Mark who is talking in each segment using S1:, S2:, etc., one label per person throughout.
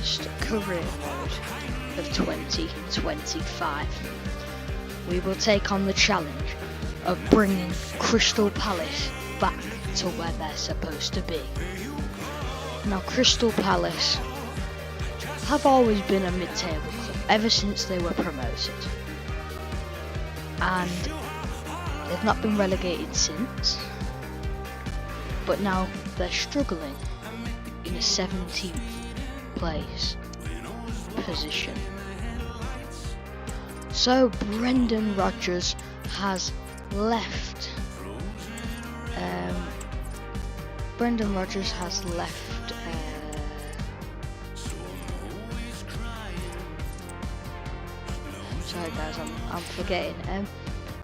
S1: first career mode of 2025. We will take on the challenge of bringing Crystal Palace back to where they're supposed to be. Now, Crystal Palace have always been a mid-table club ever since they were promoted, and they've not been relegated since, but now they're struggling in a 17th place position. So Brendan Rodgers has left. Sorry guys, I'm forgetting.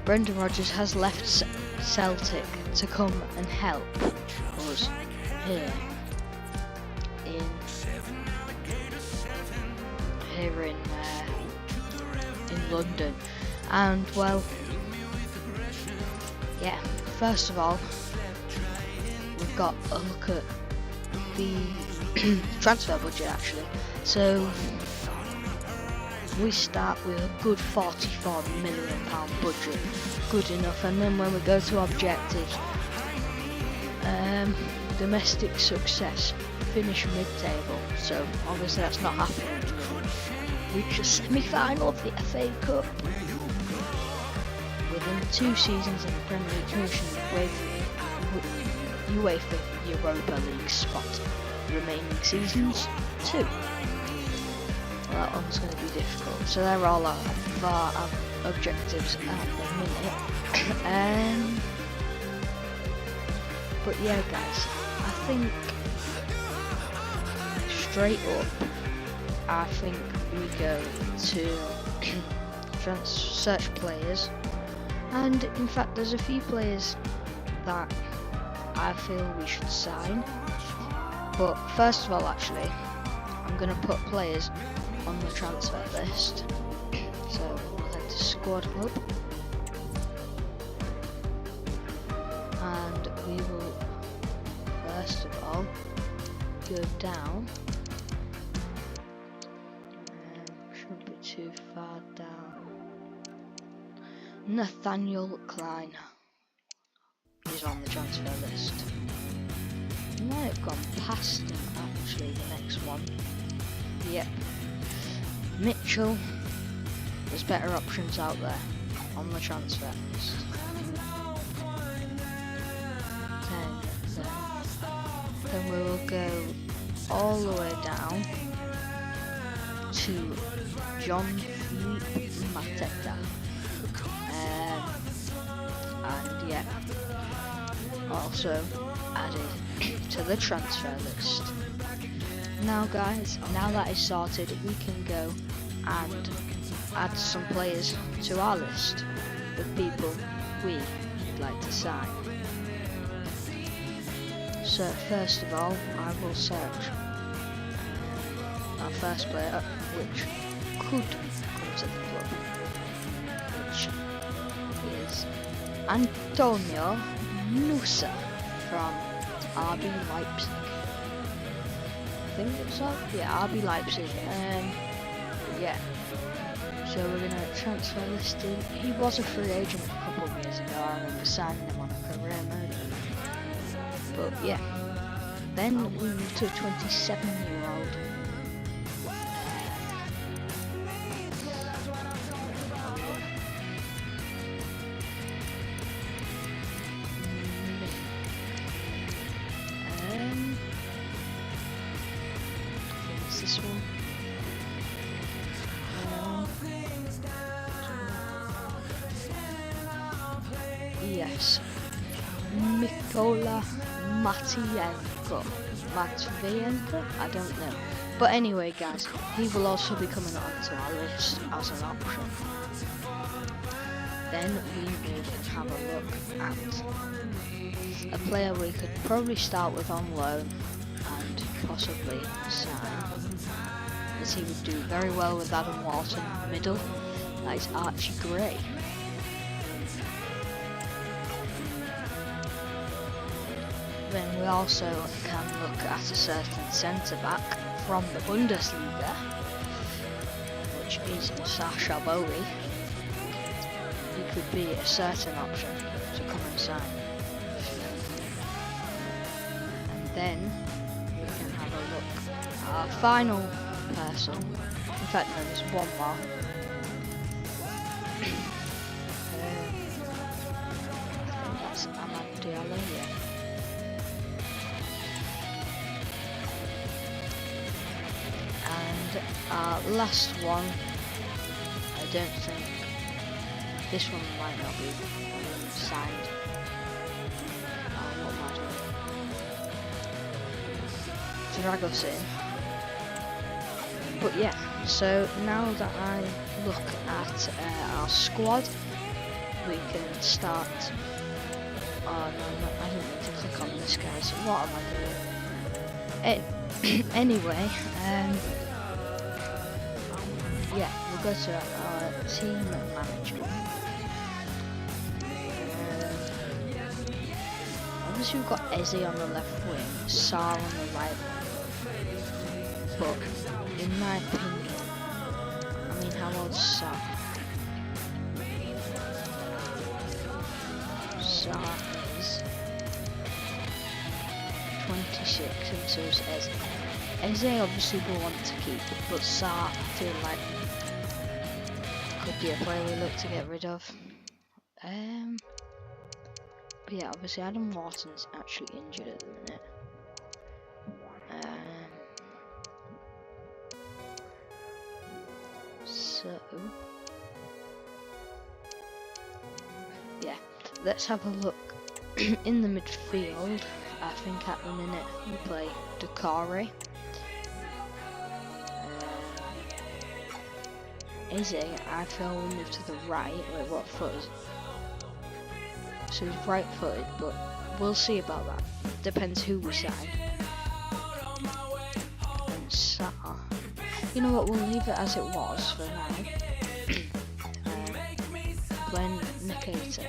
S1: Brendan Rodgers has left Celtic to come and help us here in London. And well, yeah. First of all, we've got a look at the transfer budget actually. So we start with a good £44 million budget, good enough. And then when we go to objectives, domestic success, finish mid-table. So obviously that's not happening. Reach a semi-final of the FA Cup. Within 2 seasons in the Premier League, finishing UEFA Europa League spot. Remaining seasons 2. Well, that one's going to be difficult. So they're all our objectives at the minute. But yeah, guys, I think straight up, I think we go to search players, and in fact there's a few players that I feel we should sign. But first of all, actually, I'm going to put players on the transfer list. So we'll head to Squad Hub, and we will first of all go down. Shouldn't be too far down. Nathaniel Klein is on the transfer list. I might have gone past him actually, the next one. Yep. Mitchell. There's better options out there on the transfer list. Then we will go all the way down to John Philippe Mateta. And yeah, also added to the transfer list. Now guys, now that is sorted, we can go and add some players to our list of people we'd like to sign. So first of all, I will search our first player which could come to the club, which is Antonio Nusa from RB Leipzig. I think it's that? Yeah, RB Leipzig. Yeah. So we're going to transfer list him. He was a free agent a couple of years ago. I remember signing him on a career mode. But yeah. Then we move to a 27-year-old. This one. Yes, Mikola Matvienko, I don't know. But anyway guys, he will also be coming onto our list as an option. Then we will have a look at a player we could probably start with on loan and possibly sign, as he would do very well with Adam Walton in the middle. That is Archie Gray. Then we also can look at a certain centre back from the Bundesliga, which is Sasha Bowie, he could be a certain option to come and sign. And then we can have a look at our final person. In fact, no, there's one more. I think that's Amad Diallo, yeah. And our last one, I don't think, this one might not be signed. What am I doing? Drag us in. But yeah, so now that I look at our squad, we can start. Oh no, I didn't mean to click on this, guys. What am I doing? Anyway, yeah, we'll go to our team management. Obviously we've got Eze on the left wing, Sar on the right wing. But in my opinion, I mean, how old's Sar? Sar is 26, and so is Eze. Eze obviously will want to keep, but Sar, I feel like, could be a player we look to get rid of. But yeah, obviously Adam Wharton's actually injured at the minute. So yeah, let's have a look. In the midfield, I think at the minute we play Dakari. Eze, I feel will move to the right. Wait, what foot is it? So he's right footed, but we'll see about that. Depends who we sign. And Sar, you know what, we'll leave it as it was for now. Playing Nikita.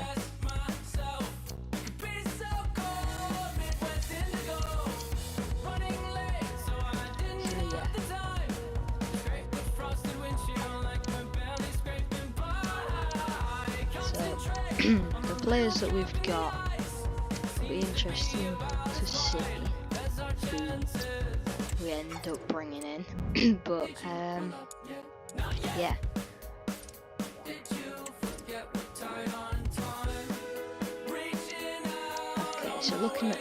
S1: The players that we've got, it'll be interesting to see who we end up bringing in. But yeah. Okay, so looking at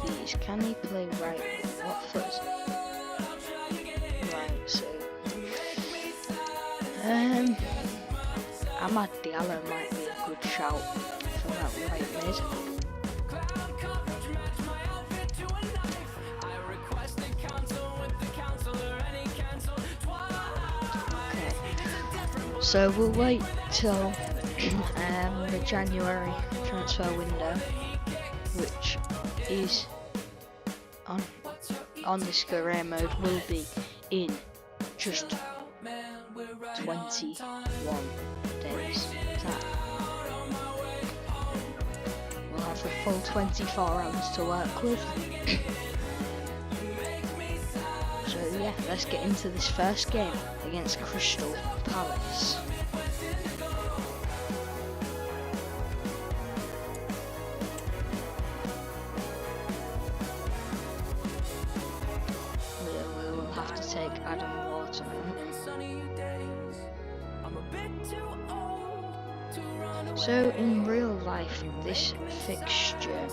S1: these, can he play right? What foot is it? Right, so Amad Diallo might be a good shout for that right mid. Okay, so we'll wait till the January transfer window, which is on this career mode will be in just 21 days. We'll have the full 24 hours to work with. So yeah, let's get into this first game against Crystal Palace. We will have to take Adam Wharton. So in real life, this fixture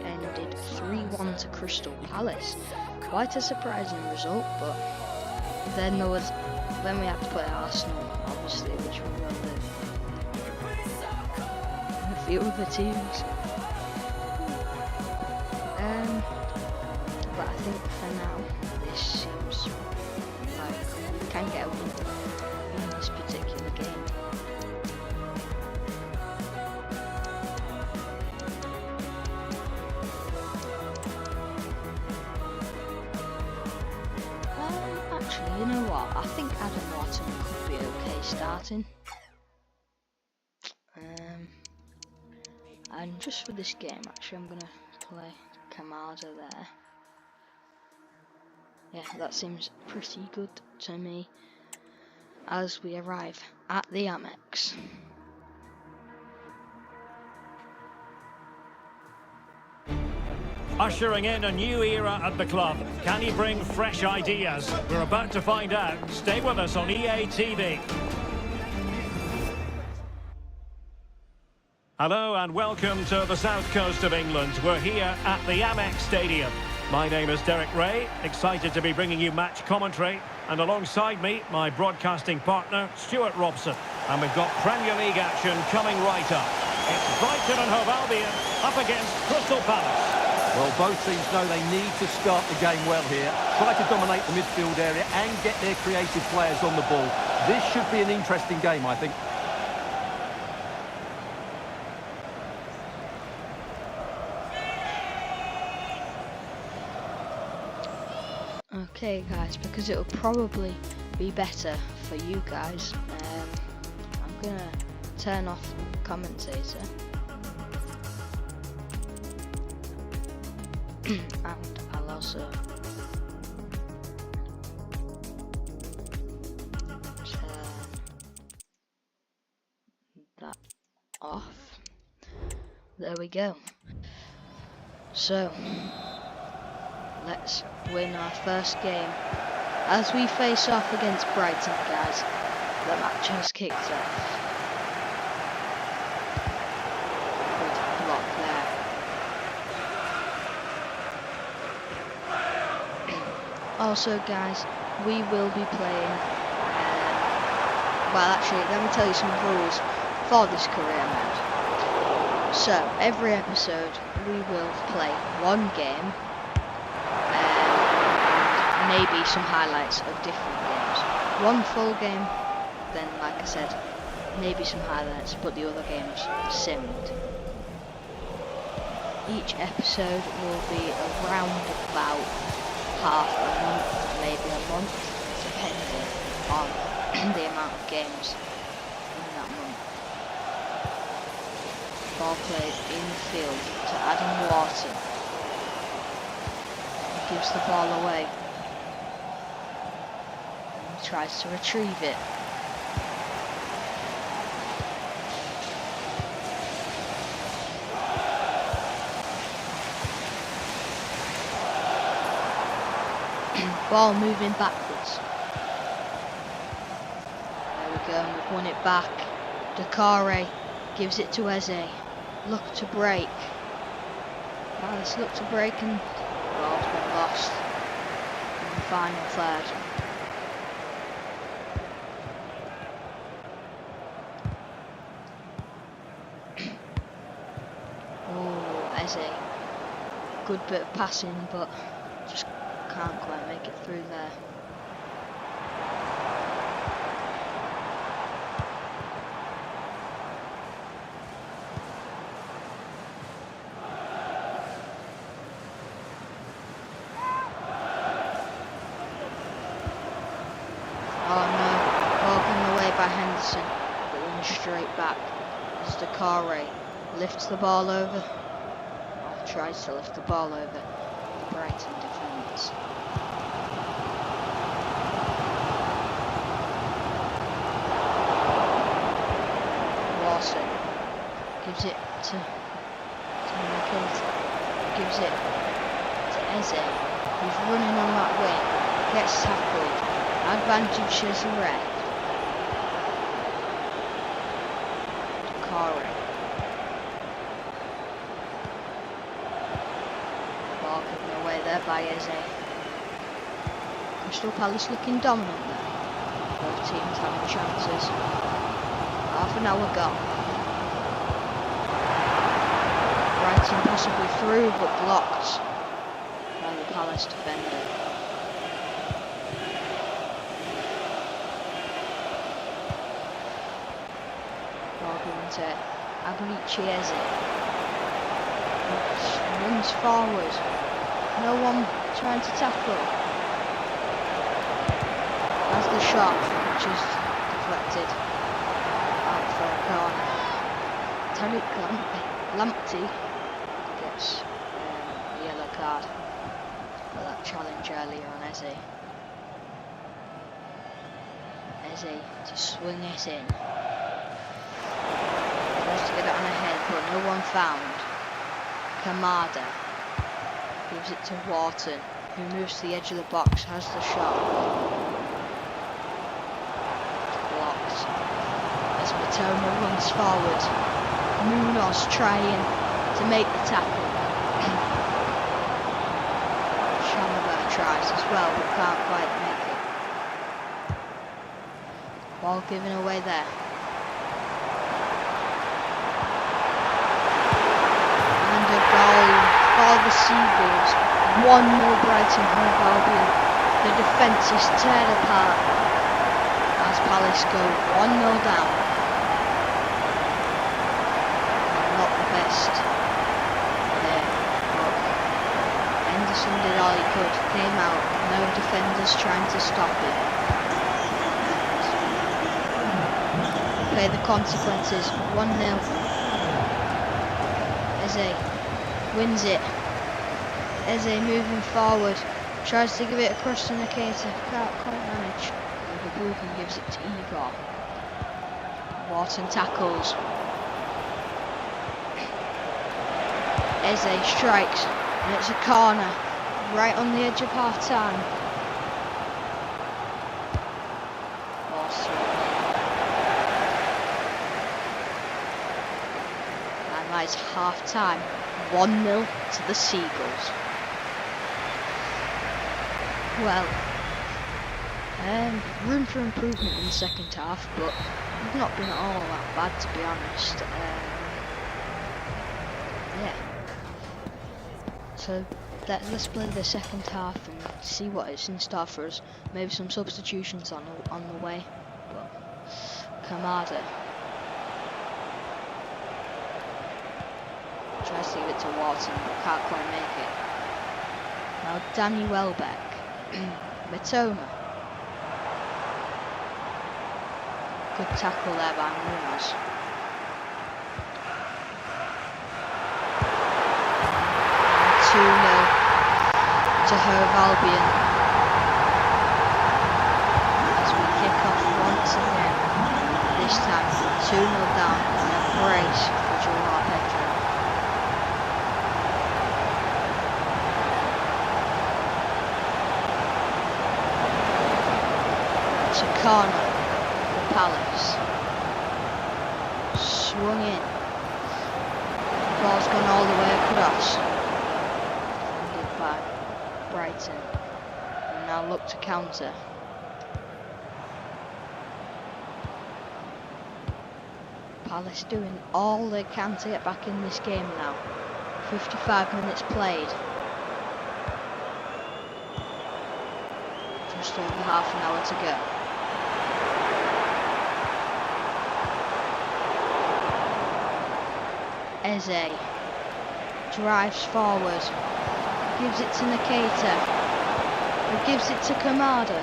S1: ended 3-1 to Crystal Palace. Quite a surprising result, but then we had to play Arsenal, obviously, which were a few other teams. But I think for now, this seems like we can get a win in this particular game. Actually, you know what? I think Adam Wharton could be okay starting. And just for this game, actually, I'm gonna play Kamada there. Yeah, that seems pretty good to me as we arrive at the Amex.
S2: Ushering in a new era at the club. Can he bring fresh ideas? We're about to find out. Stay with us on EA TV. Hello and welcome to the south coast of England. We're here at the Amex Stadium. My name is Derek Ray, excited to be bringing you match commentary. And alongside me, my broadcasting partner, Stuart Robson. And we've got Premier League action coming right up. It's Brighton and Hove Albion up against Crystal Palace.
S3: Well, both teams know they need to start the game well here. Try to dominate the midfield area and get their creative players on the ball. This should be an interesting game, I think.
S1: Okay guys, because it'll probably be better for you guys, I'm gonna turn off the commentator and I'll also turn that off. There we go. So let's win our first game as we face off against Brighton, guys. The match has kicked off. Good block there. Also, guys, we will be playing. Well, actually, let me tell you some rules for this career mode. So, every episode, we will play one game. Maybe some highlights of different games. One full game, then like I said, maybe some highlights, but the other games simmed. Each episode will be around about half a month, maybe a month, depending on the amount of games in that month. Ball played in the field to Adam Wharton. He gives the ball away. Tries to retrieve it. Ball moving backwards. There we go, and we've won it back. Dakare gives it to Eze. Look to break. Let's look to break and ball's been lost in the final third. Good bit of passing, but just can't quite make it through there. Oh no, ball given away by Henderson, but then straight back as Dakare lifts the ball over. Tries to lift the ball over the Brighton defence. Lawson gives it to McKenzie. Gives it to Eze, who's running on that wing. Gets tackled. Advantage is red. Dakare. By Eze. Crystal Palace looking dominant there. Both teams having chances. Half an hour gone. Brighton possibly through but blocked by the Palace defender. Ball given to Abrici Eze. Runs forward. No one trying to tackle. That's the shot, which is deflected out for a corner. Tariq Lamptey gets a yellow card. for that challenge earlier on Eze. Eze to swing it in. Tries to get it on ahead, but no one found. Kamada gives it to Wharton, who moves to the edge of the box, has the shot. Blocked. As Matoma runs forward. Munoz trying to make the tackle. Shamabert tries as well, but can't quite make it. Ball given away there. And a goal for the Seagulls. 1-0 Brighton Hove Albion. The defence is teared apart as Palace go 1-0 down. Not the best there, but Henderson did all he could. Came out, no defenders trying to stop him. Pay the consequences. 1-0. Eze wins it. Eze moving forward, tries to give it across to Nakata, can't quite manage. Bugan gives it to Igor. Wharton tackles. Eze strikes, and it's a corner, right on the edge of half time. And that is half time. 1-0 to the Seagulls. Well, room for improvement in the second half, but we've not been all that bad, to be honest. Yeah. So let's play the second half and see what it's in store for us. Maybe some substitutions on the way. But Kamada tries to give it to Wharton, but can't quite make it. Now Danny Welbeck. Matoma. Good tackle there by Munoz. And 2-0 to Hove Albion. As we kick off once again. This time 2-0 down and a brace for Joao Pedro. It's a corner for Palace. Swung in. Ball's gone all the way across. Defended by Brighton. And now look to counter. Palace doing all they can to get back in this game now. 55 minutes played. Just over half an hour to go. Eze drives forward, gives it to Nakata, who gives it to Kamada.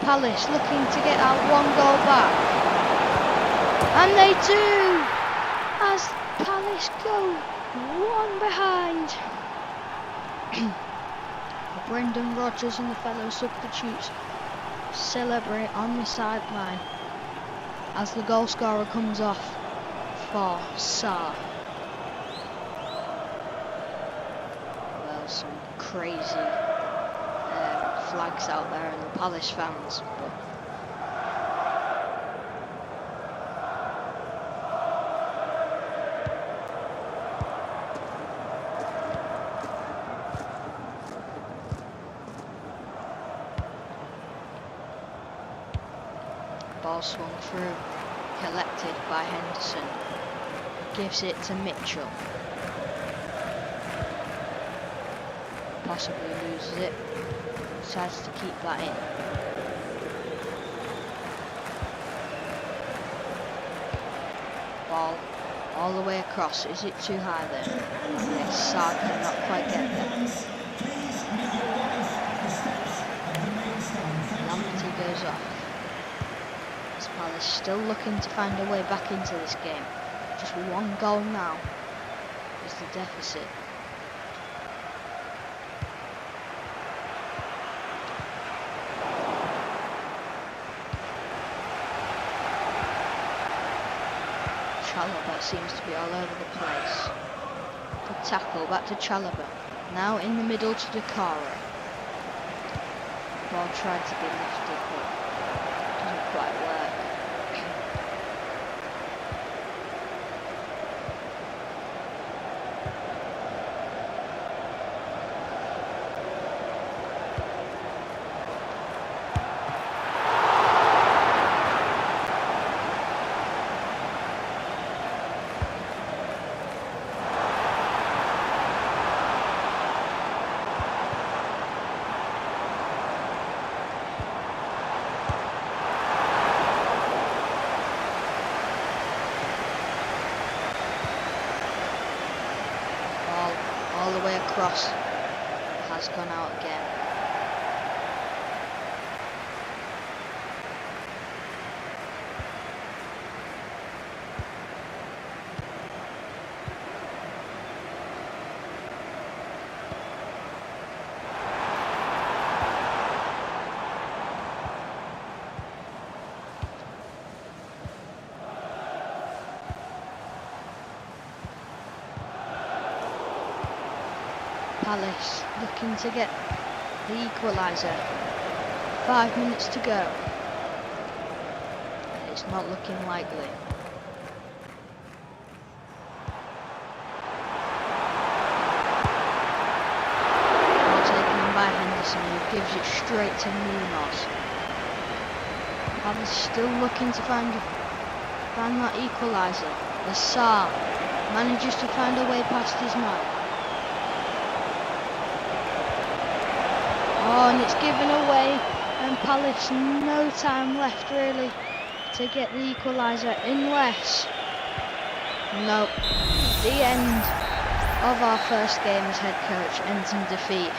S1: Palace looking to get that 1 goal back, and they do, as Palace go 1 behind. Brendan Rodgers and the fellow substitutes celebrate on the sideline as the goal scorer comes off for Sarr. Some crazy flags out there and the Palace fans, but ball swung through, collected by Henderson, gives it to Mitchell. Possibly loses it, decides to keep that in. Ball all the way across. Is it too high there? Yes, Sarr cannot quite get there. Lamptey goes off. As Palace still looking to find a way back into this game. Just 1 goal now is the deficit. Chalobah seems to be all over the place. Good tackle, back to Chalobah. Now in the middle to Dakara. Ball tried to be lifted, but doesn't quite work. All the way across, has gone out again. Palace looking to get the equaliser. 5 minutes to go. It's not looking likely. Ball taken in by Henderson, who gives it straight to Munoz. Palace still looking to find that equaliser. The Saar manages to find a way past his man. Oh, and it's given away, and Palace no time left really to get the equaliser unless... Nope. The end of our first game as head coach ends in defeat.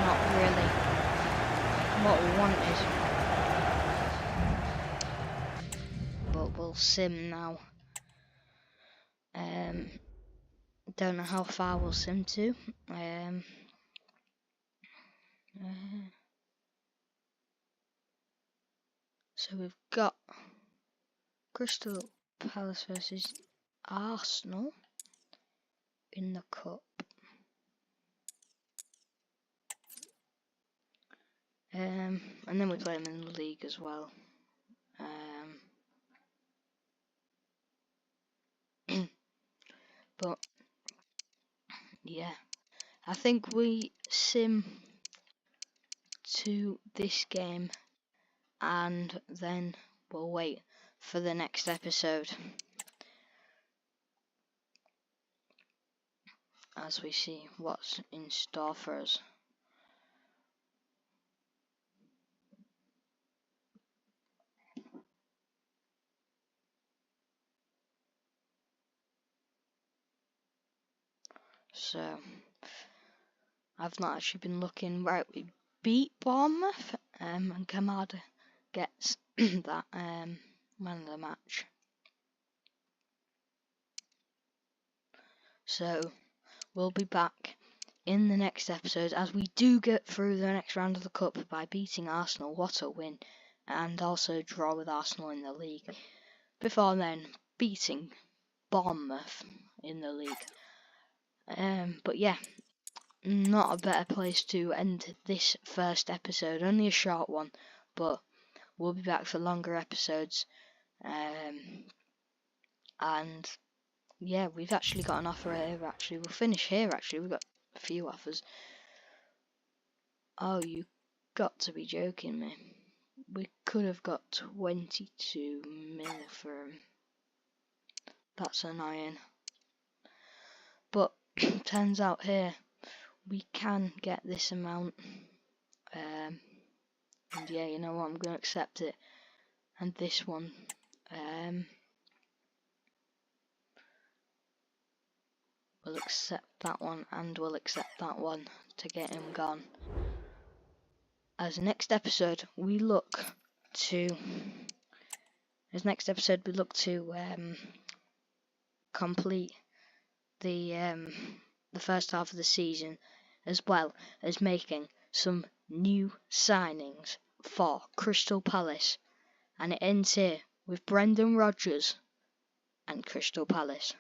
S1: Not really what we wanted. But we'll sim now. Don't know how far we'll sim to. So we've got Crystal Palace versus Arsenal in the cup. And then we play them in the league as well. But yeah, I think we sim to this game and then we'll wait for the next episode as we see what's in store for us. So I've not actually been looking. Right, we beat Bournemouth, and Kamada gets that man of the match. So we'll be back in the next episode as we do get through the next round of the cup by beating Arsenal. What a win, and also draw with Arsenal in the league. Before then, beating Bournemouth in the league. But yeah, not a better place to end this first episode. Only a short one, but we'll be back for longer episodes. And yeah, we've actually got an offer here. Actually, we'll finish here. Actually, we've got a few offers. Oh, you got to be joking me. We could have got 22 mil for him. That's annoying. But turns out here we can get this amount. And yeah, you know what? I'm going to accept it. And this one. We'll accept that one, and we'll accept that one to get him gone. As next episode, we look to complete the first half of the season, as well as making some new signings for Crystal Palace. And it ends here with Brendan Rodgers and Crystal Palace.